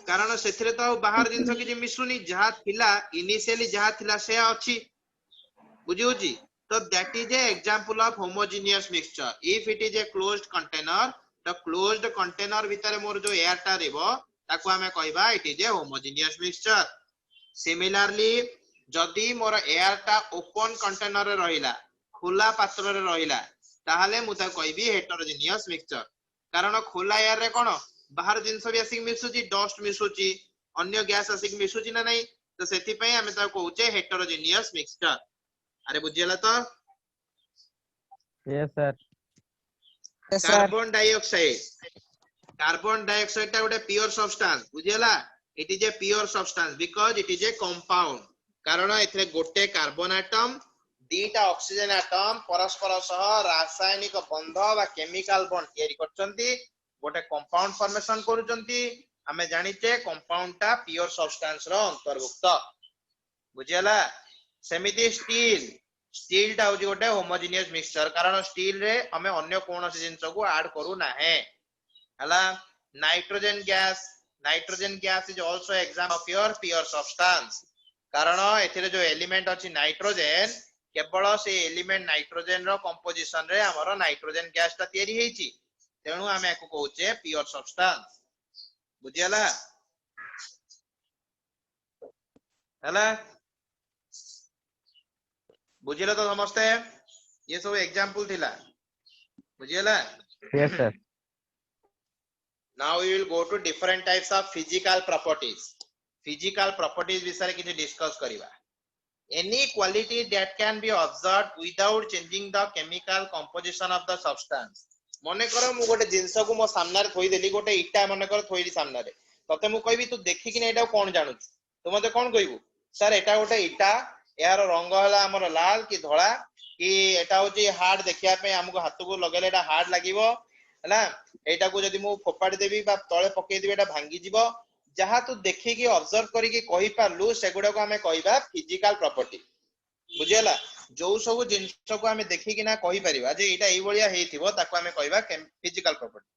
कारण सेथिरे तो बाहर जिंस कि मिसुनी जहा थिला इनिशियली जहा थिला से अछि बुझी होची तो that is a example of homogeneous mixture if it is a closed container the closed container भीतर मोर जो एयर टा रेबो ताको हमें कहबा it is a homogeneous mixture similarly जदी मोर एयर टा ओपन कंटेनर रे रहिला खुला पात्र रे रहिला ताहाले मु ता कहबी हेटेरोजेनियस मिक्सचर कारण खुला एयर रे कोन बाहर जिंस भी आसिक मिसुची डस्ट मिसुची अन्य गैस आसिक मिसुची ना नहीं तो सेति पई हमें ता कहउचे हेटेरोजेनियस मिक्सचर अरे बुझियला तो यस सर कार्बन डाइऑक्साइड ता गोटे प्योर सब्सटेंस बुझियला it is a pure substance because it is a compound कारण एथरे गोटे कार्बन एटम दीटा ऑक्सीजन एटम परस्पर सह रासायनिक बंध बा केमिकल बॉन्ड तयारी करचंती गोटे कंपाउंड फॉर्मेशन करूचंती हमें जानिचे कंपाउंड टा प्योर सब्सटेंस रो अंतर्भुक्त बुझियला सेमिति स्टील टा होजी गोटे होमोजेनियस मिक्सचर कारण स्टील रे हमें अन्य कोनोसी जिंस को ऐड करू ना है हला nitrogen gas is also example of pure substance कारण एथिरे जो एलिमेंट अछि नाइट्रोजन केवल से एलिमेंट नाइट्रोजन रो कंपोजिशन रे हमरो नाइट्रोजन गैस ता तयारी हेची तेणु आमे एको कहउचे प्योर सब्सटेंस बुझियला हला बुझियला तो समझते ये सब एग्जांपल थिला बुझियला yes sir now we will go to different types of physical properties विषय किछि discuss करिवा any quality that can be observed without changing the chemical composition of the substance मने कर मु गोटे जिंस को मो सामने रे थोई देली गोटे इटा मने कर थोईली सामने रे तते मु कहबी तू देखि कि एटा कोन जानू तू मते कोन कहबू सर एटा गोटे इटा यार रंग हला हमर लाल कि धोला कि एटा होची हार्ड देखिया पे हमको हाथ को लगेले एटा हार्ड लागिवो हला एटा को जदी मु फोपाडी देबी बा तळे पकेई देबी एटा भांगी जीवो जहा तू देखि कि ऑब्जर्व करी कि कहि पारलु सेगुडा को हमें कहबा फिजिकल प्रॉपर्टी बुझियला जो सब जिंस को हमें देखि कि ना कहि परिबा जे एटा एई बलिया हेइथिबो ताको हमें कहबा फिजिकल प्रॉपर्टी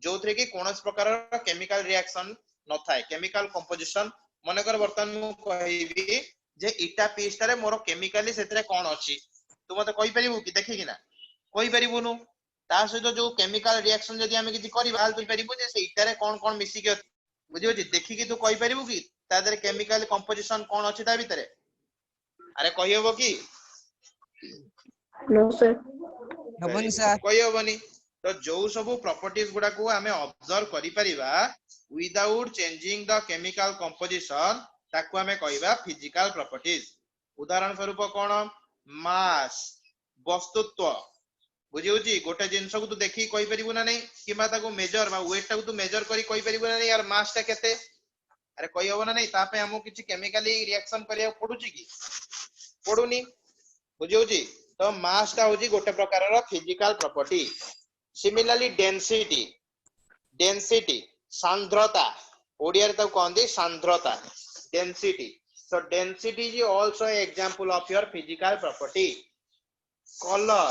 जोथरे कि कोनस प्रकार केमिकल रिएक्शन न थाए केमिकल कंपोजिशन मने कर बर्तन मु कहबी जे इटा पीसटा रे मोर केमिकली सेतरे कोन अछि तू मते कहि परिबु कि देखि कि ना कहि परिबुनु ता सहित जो केमिकल रिएक्शन जदी हमें किछि करिबा हाल तू परिबु जे से इटा रे कोन मिसी के बुझियो जे देखि कि तू कहि परिबु कि ता दरे केमिकल कंपोजिशन कोन अछि ता भीतरे अरे कहि होबो कि No, sir. ହବନି ସାର୍ କହି ହବନି ତ ଯୋଉ ସବୁ ପ୍ରପର୍ଟିज ଗୁଡାକୁ ଆମେ ଅବଜର୍ଭ କରିପାରିବା ୱିଦାଉଟ୍ ଚେଞ୍ଜିଂ ଦ କେମିକାଲ କମ୍ପୋଜିସନ ତାକୁ ଆମେ କହିବା ଫିଜିକାଲ ପ୍ରପର୍ଟିଜ। ଉଦାହରଣ ସ୍ୱରୂପ କଣ ମାସ୍ ବସ୍ତୁତ୍ୱ ବୁଝି ହଉଛି ଗୋଟେ ଜିନିଷକୁ ତୁ ଦେଖିକି କହିପାରିବୁ ନା ନାହିଁ କିମ୍ବା ତାକୁ ମେଜର ବା ୱେଟ ଟାକୁ ତୁ ମେଜର କରି କହିପାରିବୁ ନା ନାହିଁ यार ମାସ୍ ଟା କେତେ ଆରେ କହି ହବ ନା ନାହିଁ ତା ପାଇଁ ଆମକୁ କିଛି କେମିକାଲି ରିଆକ୍ସନ କରିବାକୁ ପଡୁଛି କି ପଡୁନି ବୁଝି ହଉଛି ତ ମାସ୍ ଟା ହଉଛି ଗୋଟେ ପ୍ରକାରର physical property. Similarly density density ସାନ୍ଦ୍ରତା ଓଡିଆରେ ତାକୁ କହନ୍ତି ସାନ୍ଦ୍ରତା density so density is also an example of your physical property। color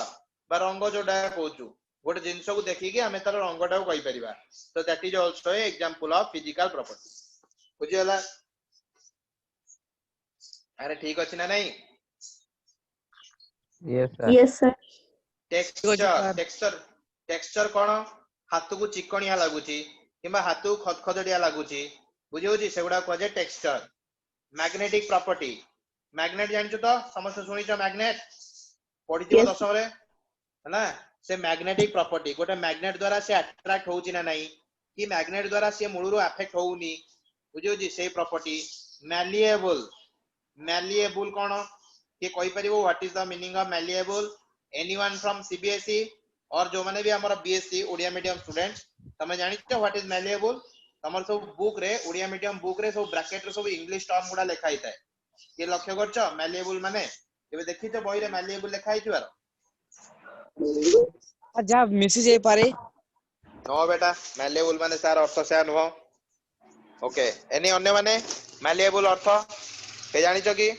ବା ରଙ୍ଗ ଯୋଉଟା କହୁଛୁ ଗୋଟେ ଜିନିଷକୁ ଦେଖିକି ଆମେ ତାର ରଙ୍ଗଟାକୁ କହିପାରିବା so that is also an example of physical property। ବୁଝିଗଲା ଆରେ ଠିକ ଅଛି ନା ନାହିଁ Yes, sir. Yes, sir. Texture कौन हाथ को चिकनिया लगुची किंबा हाथ को खदखदड़िया लगुची बुझी होची सेगुडा कहे टेक्सचर। मैग्नेटिक प्रॉपर्टी मैग्नेट जानछु तो समस्त सुनिछ मैग्नेट पढिथिबो Yes. दशम रे हैना से मैग्नेटिक प्रॉपर्टी गोटे मैग्नेट द्वारा से अट्रैक्ट होउची ना नहीं कि मैग्नेट द्वारा से मूलरू अफेक्ट होउनी बुझी होची से प्रॉपर्टी। मैलिएबल मैलिएबल कौन के कहि परिबो what is the meaning of malleable anyone from CBSE और जो माने भी हमारा बीएससी ओडिया मीडियम स्टूडेंट तमे जानि छ व्हाट इज मैलिएबल तमर सब बुक रे ओडिया मीडियम बुक रे सब ब्रैकेट रे सब इंग्लिश टर्म गुडा लिखा हिताय ये लक्ष्य करछ मैलिएबल माने एबे देखि छ बही रे मैलिएबल लिखा हितबार जा मिसी जाई पारे नो बेटा मैलिएबल माने सार अर्थ से नुह ओके एनी अन्य माने मैलिएबल अर्थ के जानि छ की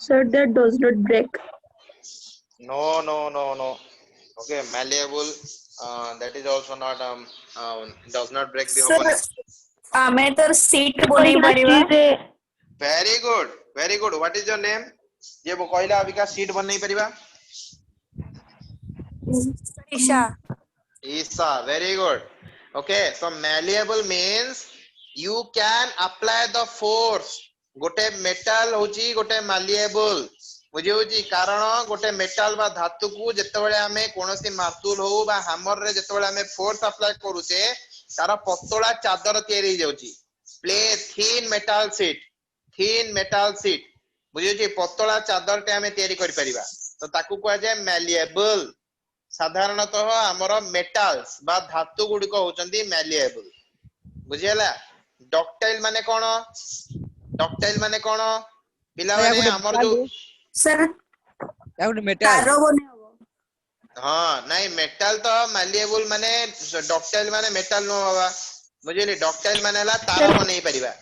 Sir, that does not break. No. Okay, malleable. That is also not does not break the Sir, harmony. ଆମେ ତ seat ବନେଇ ପାରିବା। Very good. What is your name? ये वो कहला अबिका सीट बनेई परिबा। Isha. Isa, very good. Okay, so malleable means you can apply the force. गोटे मेटल होची गोटे malleable बुझी होची कारण गोटे मेटल बा धातु को जेतेबेले हमें कोनोसी मार्तुल हो बा हैमर रे जेतेबेले हमें फोर्स अप्लाई करूचे तार पतला चादर तयारी हो जाउची प्ले थिन मेटल सीट बुझी होची पतला चादर टे हमें तयारी करि परिबा तो ताकू कहै जे malleable। साधारणतः हमर मेटल्स बा धातु गुडी को होचंदी malleable बुझियला। डक्टाइल माने कोन पिला माने हमर जो सर या गुटे मेटल तारो बने हबो। हाँ नहीं मेटल तो malleable माने डक्टाइल माने मेटल नो बाबा बुझिली डक्टाइल माने हला तार बनै परिबा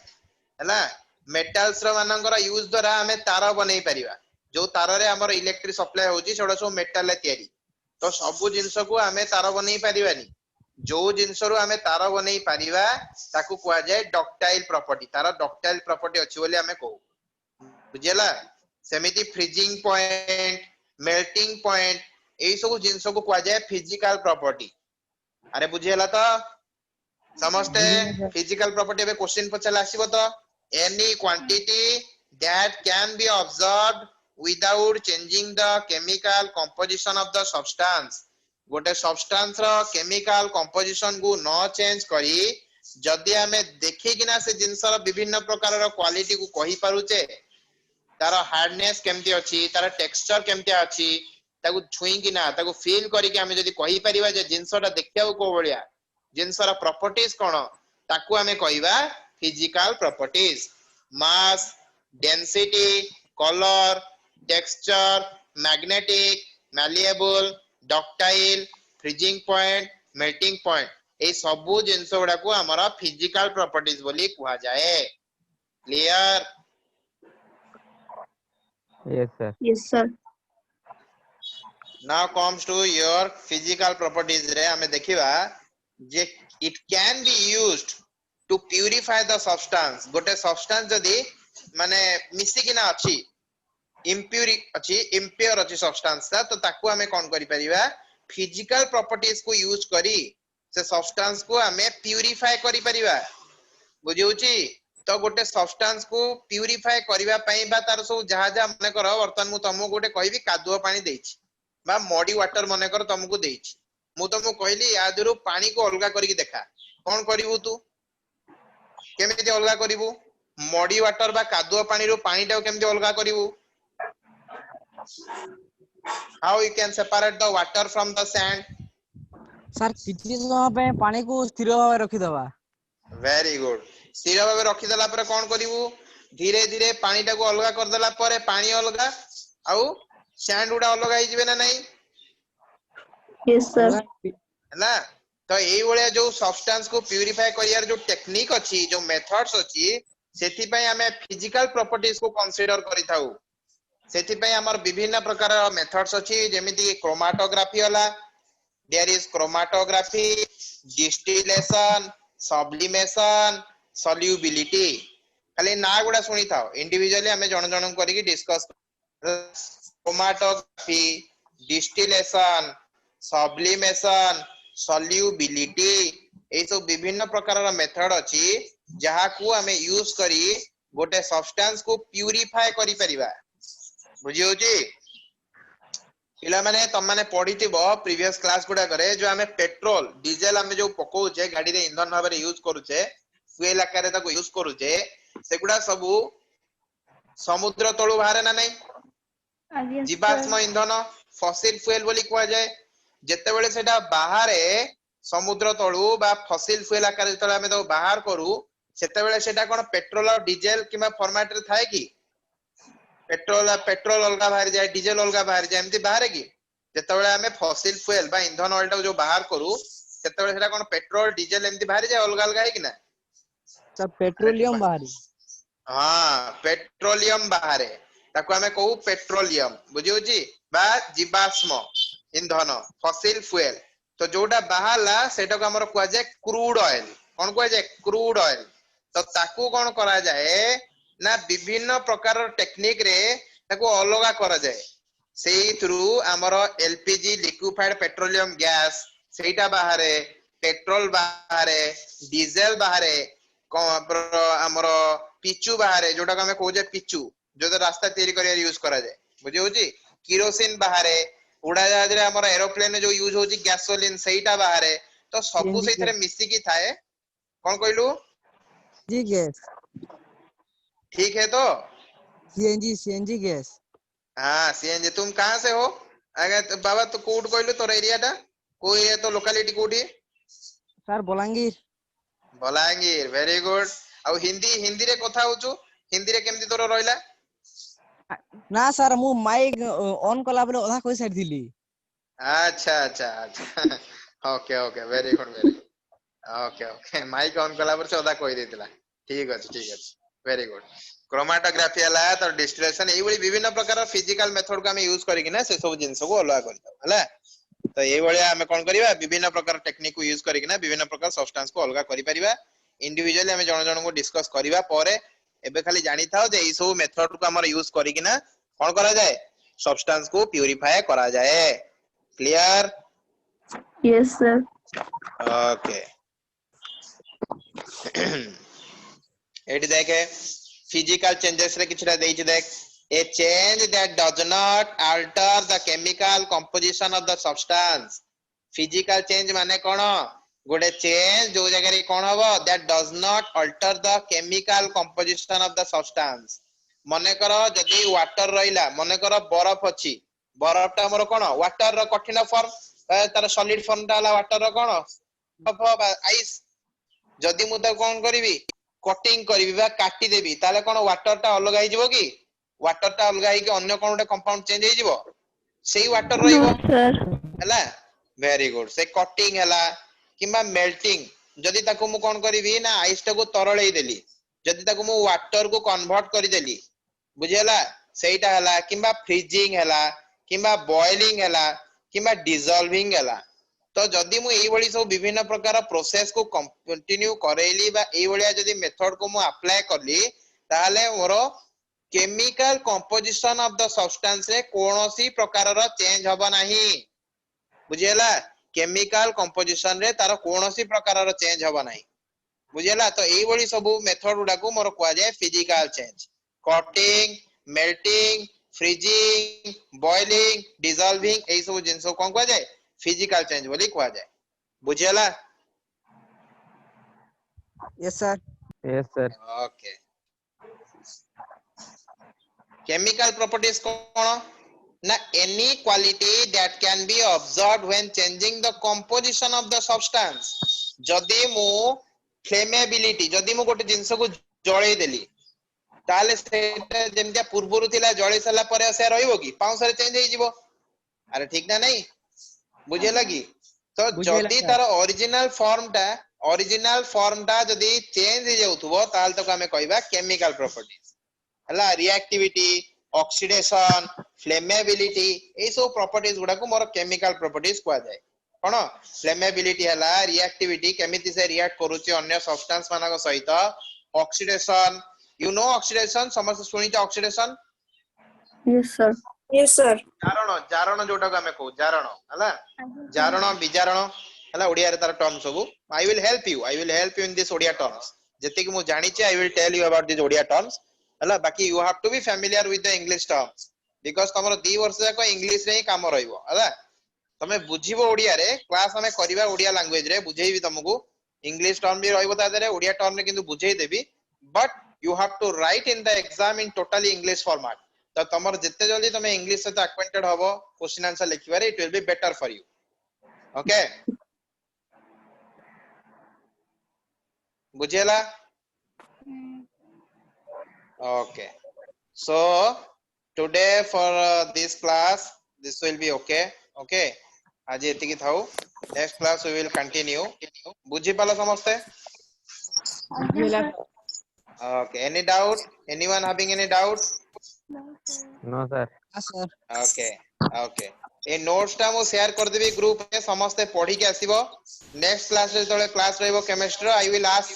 हला मेटल्स रो मानकर यूज द्वारा हमें तार बनै परिबा जो तार रे हमर इलेक्ट्रिक सप्लाई होची सेडा सब मेटल ले तयारी तो सब जिंस को हमें तार बनै परिबानी जो जिंस रो हमें तार बनै परिबा ताकू कुआ जाय डक्टाइल प्रॉपर्टी तार डक्टाइल प्रॉपर्टी अछि बोली हमें कहू बुझियला। सेमिति फ्रीजिंग पॉइंट मेल्टिंग पॉइंट एई सब जिंस को कुआ जाय फिजिकल प्रॉपर्टी। अरे बुझियला तो समस्ते फिजिकल प्रॉपर्टी बे क्वेश्चन पचला आसीबो तो any quantity that can be observed without changing the chemical composition of the substance गोटे सब्सटेंस रो केमिकल कंपोजिशन को न चेंज करी जदी हमें देखि किना से जिंस रो विभिन्न प्रकार रो क्वालिटी को कहि पारुचे तार हार्डनेस केमती अछि तार टेक्सचर केमती अछि ताकू छुई किना ताकू फील करी कि हमें जदी कहि परिबा जे जिंसटा देखियाउ को बलिया जिंसरा प्रॉपर्टीज कोन ताकू हमें कहिबा physical properties. Mass density colour texture magnetic malleable ductile freezing point melting point ए सबु जिंस गुडा को हमरा फिजिकल प्रॉपर्टीज बोली कुआ जाए। Clear? Yes, sir. Yes, sir. Now comes to your physical properties रे हमें देखिबा जे it can be used to purify the substance गोटे substance जदी माने मिसी किना अछि impure अछि substance ता तो ताकू हमें कोन करि परिबा फिजिकल प्रॉपर्टीज को यूज करी से सब्सटेंस को हमें प्यूरिफाई करि परिबा बुझिउची तो गोटे सब्सटेंस को प्यूरिफाई करबा पई बा तार सब जहा जहा मने करो वर्तमान मु तुमको गोटे कहबी कादुआ पानी देछि बा मडी वाटर मने कर तुमको देछि मु तुमको कहली या दरु पानी को अलगा करके देखा कोन करिवु तू केमिति अलगा करिवु मडी वाटर बा कादुआ पानी रो पानी टा केमिति अलगा करिवु how you can separate the water from the sand sir किछि समय पे पानी को स्थिर भाव रखि दबा very good स्थिर भाव रखि देला पर कोन करिवु धीरे धीरे पानी टा को अलगा कर देला पर पानी अलगा आउ सैंड उडा अलगा ही जिवे ना नहीं Yes, sir. ना तो एई वळे जो सब्सटेंस को प्यूरिफाई करियार जो टेक्निक अछि जो मेथड्स अछि सेति पय हमें फिजिकल प्रॉपर्टीज को कंसीडर करि थाउ सेति पय हमर विभिन्न प्रकार मेथड्स अछि जेमिति क्रोमाटोग्राफी होला there is chromatography distillation sublimation solubility खाली ना गुडा सुनी थाओ इंडिविजुअली हमें जण जण करिकि discuss chromatography distillation sublimation solubility ए सब विभिन्न प्रकार मेथड अछि जहा को हमें यूज करी गोटे सब्सटेंस को प्यूरिफाई करि परिबा बुझियो जी पिला माने तम माने पढिथिबो प्रीवियस क्लास गुडा करे जो हमें पेट्रोल डीजल हमें जो पकोचे गाड़ी रे ईंधन भाबरे यूज करूचे फ्यूल आकार ताको यूज करूचे सेगुडा सब समुद्र तळु बाहरे ना नहीं जीवाश्म ईंधन फॉसिल फ्यूल बोली कुआ जाए जेते बेले सेटा बाहरे समुद्र तळु बा फॉसिल फ्यूल आकार जेते हमें तो बाहर करू सेते बेले सेटा कोन पेट्रोल और डीजल किबा फॉर्मेट रे थाए कि पेट्रोल अलगा बाहर जाए डीजल अलगा बाहर जाए एमती बाहर की जेते बेले हमें फॉसिल फ्यूल बा ईंधन ऑयल टा जो बाहर करू सेते बेले सेटा कोन पेट्रोल डीजल एमती बाहर जाए अलगा अलगा है कि ना सब पेट्रोलियम बाहरी हां पेट्रोलियम बाहरे ताको हमें कहू पेट्रोलियम बुझियो जी बा जीवाश्म ईंधन फॉसिल फ्यूल तो जोटा बाहरला सेटा को हमर कुआ जाय क्रूड ऑयल कोन कुआ जाय क्रूड ऑयल तो ताकू कोन करा जाए ना विभिन्न प्रकार टेक्निक रे ताको अलगा करा जाए सेई थ्रू हमर एलपीजी लिक्विफाइड पेट्रोलियम गैस सेटा बाहरे पेट्रोल बाहरे डीजल बाहरे हमर पिचू बाहरे जोटा को हमें कहू जे पिचू जो रास्ता तैयारी करिया यूज करा जाए बुझियो जी किरोसिन बाहरे उड़ा जहाज रे हमर एरोप्लेन जो यूज होची गैसोलिन सेटा बाहरे तो सबु से इथरे मिसी की थाए कोन कहलु जी गैस ठीक है तो सीएनजी गैस हां सीएनजी तुम कहां से हो अगर तो बाबा तो कोड कहलु तोर एरिया टा कोई एरिया तो लोकेलिटी कोठी सर बलांगीर वेरी गुड आ हिंदी रे कथा होचु हिंदी रे केमती तोर रहला ना सर मु माइक ऑन कला बले ओधा कोइ साइड दिली अच्छा okay very good okay mic on कला पर से ओधा कोइ देतिला ठीक अछि वेरी गुड क्रोमाटोग्राफी हला तो डिस्टिलेशन एई बली विभिन्न प्रकार फिजिकल मेथड को हम यूज करी कि ना से सब जिंस को अलग करि हला तो एई बलिया हम कोन करिवा विभिन्न प्रकार टेक्निक को यूज करी कि ना विभिन्न प्रकार सब्सटेंस को अलग करि परिबा इंडिविजुअली हम जण जण को डिस्कस करिवा परे एबे खाली जानि थाओ जे एई सब मेथड को हमर यूज करी कि ना कोन करा जाए सब्सटेंस को प्यूरिफाई करा जाए clear Yes, sir. Okay eighty देखे फिजिकल चेंजेस रे किछरा देइछ देख a change that does not alter the chemical composition of the substance physical change माने कोन गोटे चेंज जो जगह रे कोन हबो that does not alter the chemical composition of the substance मने करो जदी वाटर रहिला मने करो बरफ अछि बरफ ता हमर कोन वाटर रो कठिन फॉर्म तार सॉलिड फॉर्म ता हला वाटर रो कोन बरफ आइस जदी मु त कोन करबी कटिंग करबी बा काटी देबी ताले कोन वाटर ता अलग आइ जिवो कि वाटर ता अलग आइ कि अन्य कोन गोटे कंपाउंड चेंज होई जिवो सेही वाटर रहिबो No, sir. हला वेरी गुड से कटिंग हला किबा मेल्टिंग जदी ताको मु कोन करबी ना आइस ता को तरळै देली जदी ताको मु वाटर को कन्वर्ट करि देली बुझियला सेहीटा हला किबा फ्रीजिंग हला किबा बॉइलिंग हला किबा डिसॉल्विंग हला तो जदी मु एई बळी सब विभिन्न प्रकार प्रोसेस को कंटिन्यू करेली बा एई बळिया जदी मेथड को मु अप्लाई करली ताले more chemical composition of the substance रे कोनोसी प्रकार रो चेंज हबो नाही बुझियला केमिकल कंपोजिशन रे तार कोनोसी प्रकार रो चेंज हबो नाही बुझिला तो एई बडी सब मेथड गुडा को मोर कुआ जाय physical change cutting melting freezing boiling dissolving एई सब जिंस कोन कुआ जाय फिजिकल चेंज बोली कुआ जाय बुझिला yes sir Yes, sir. Okay chemical properties कोन ना any quality that can be observed when changing the composition of the substance जदि मु फ्लेमेबिलिटी जदि मु गोटे जिंस को जळै देली ताले सेटा जेमतिया पूर्वरु थिला जळै सला परे से रहइबो की पाउस रे चेंज होई जिवो अरे ठीक ना नहीं बुझे लगी तो बुझेला जदि सर। तार ओरिजिनल फॉर्म टा जदि चेंज हो जाउथबो ताल तो हमें कहबा केमिकल प्रॉपर्टीज हला रिएक्टिविटी ऑक्सीडेशन फ्लेमेबिलिटी ए सब प्रॉपर्टीज गुडा को मोर केमिकल प्रॉपर्टीज कुआ जाय कोन फ्लेमेबिलिटी हला रिएक्टिविटी केमिति से रिएक्ट करूची अन्य सब्सटेंस मानक सहित ऑक्सीडेशन यू नो ऑक्सीडेशन समस्त सुनिते oxidation Yes, sir. Yes, sir. जारण जोटा को हमें कहू जारण हला जारण विजारण हला ओडिया रे तार टर्म सब I will help you in this Odia terms जति कि मु जानि छी I will tell you about this Odia terms हला बाकी you have to be familiar with the English terms because तमरो 2 वर्ष जाक इंग्लिश रे ही काम रहइबो हला तमे बुझिबो ओडिया रे क्लास हमें करबा ओडिया लैंग्वेज रे बुझेइबी तुमको इंग्लिश टर्म भी रहइबो ता देरे ओडिया टर्म रे किंतु बुझेइ देबी but you have to write in the exam in totally English format तो तमर जिते जल्दी तमे इंग्लिश से एक्वेंटेड हबो क्वेश्चन आंसर लिखिबारे it will be better for you okay बुझेला okay so today for this class this will be okay आज एति की थाउ next class we will continue बुझी पाला समझते बुझेला okay any doubt anyone having any doubt No, sir. Sir okay ए notes टा मो शेयर कर देबी ग्रुप में समस्त पढ़ी के आसीबो नेक्स्ट क्लास रे तळे क्लास रहइबो केमिस्ट्री आई विल आस्क